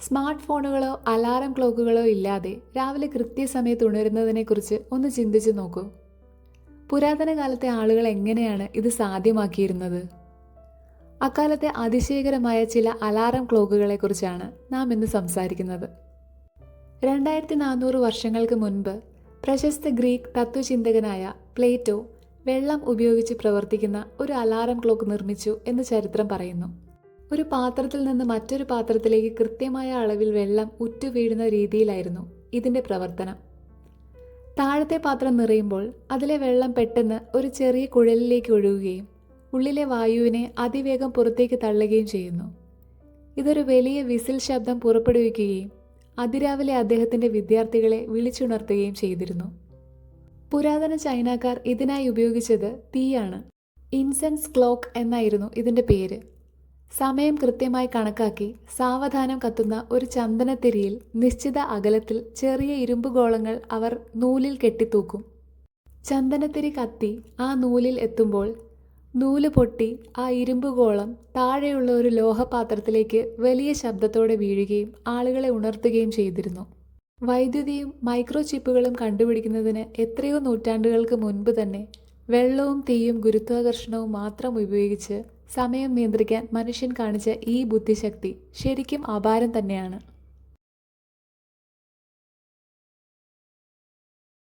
Smart ഫോണുകളോ alarm ക്ലോക്കുകളോ ഇല്ലാതെ രാവിലെ കൃത്യസമയത്ത് ഉണരുന്നതിനെക്കുറിച്ച് ഒന്ന് ചിന്തിച്ചു നോക്കൂ. പുരാതന കാലത്തെ ആളുകൾ എങ്ങനെയാണ് ഇത് സാധ്യമാക്കിയിരുന്നത്? അക്കാലത്തെ അതിശയകരമായ ചില അലാറം ക്ലോക്കുകളെക്കുറിച്ചാണ് നാം ഇന്ന് സംസാരിക്കുന്നത്. 2400 വർഷങ്ങൾക്ക് മുൻപ് പ്രശസ്ത ഗ്രീക്ക് തത്വചിന്തകനായ പ്ലേറ്റോ വെള്ളം ഉപയോഗിച്ച് പ്രവർത്തിക്കുന്ന ഒരു അലാറം ക്ലോക്ക് നിർമ്മിച്ചു എന്ന് ചരിത്രം പറയുന്നു. ഒരു പാത്രത്തിൽ നിന്ന് മറ്റൊരു പാത്രത്തിലേക്ക് കൃത്യമായ അളവിൽ വെള്ളം ഉറ്റുവീഴുന്ന രീതിയിലായിരുന്നു ഇതിൻ്റെ പ്രവർത്തനം. താഴത്തെ പാത്രം നിറയുമ്പോൾ അതിലെ വെള്ളം പെട്ടെന്ന് ഒരു ചെറിയ കുഴലിലേക്ക് ഒഴുകുകയും ഉള്ളിലെ വായുവിനെ അതിവേഗം പുറത്തേക്ക് തള്ളുകയും ചെയ്യുന്നു. ഇതൊരു വലിയ വിസിൽ ശബ്ദം പുറപ്പെടുവിക്കുകയും അതിരാവിലെ അദ്ദേഹത്തിൻ്റെ വിദ്യാർത്ഥികളെ വിളിച്ചുണർത്തുകയും ചെയ്തിരുന്നു. പുരാതന ചൈനക്കാർ ഇതിനായി ഉപയോഗിച്ചത് തീയാണ്. ഇൻസെൻസ് ക്ലോക്ക് എന്നായിരുന്നു ഇതിൻ്റെ പേര്. സമയം കൃത്യമായി കണക്കാക്കി സാവധാനം കത്തുന്ന ഒരു ചന്ദനത്തിരിയിൽ നിശ്ചിത അകലത്തിൽ ചെറിയ ഇരുമ്പ് ഗോളങ്ങൾ അവർ നൂലിൽ കെട്ടിത്തൂക്കും. ചന്ദനത്തിരി കത്തി ആ നൂലിൽ എത്തുമ്പോൾ നൂല് പൊട്ടി ആ ഇരുമ്പ് ഗോളം താഴെയുള്ള ഒരു ലോഹപാത്രത്തിലേക്ക് വലിയ ശബ്ദത്തോടെ വീഴുകയും ആളുകളെ ഉണർത്തുകയും ചെയ്തിരുന്നു. വൈദ്യുതിയും മൈക്രോ ചിപ്പുകളും കണ്ടുപിടിക്കുന്നതിന് എത്രയോ നൂറ്റാണ്ടുകൾക്ക് മുൻപ് തന്നെ വെള്ളവും തീയും ഗുരുത്വാകർഷണവും മാത്രം ഉപയോഗിച്ച് സമയം നിയന്ത്രിക്കാൻ മനുഷ്യൻ കാണിച്ച ഈ ബുദ്ധിശക്തി ശരിക്കും അപാരം തന്നെയാണ്.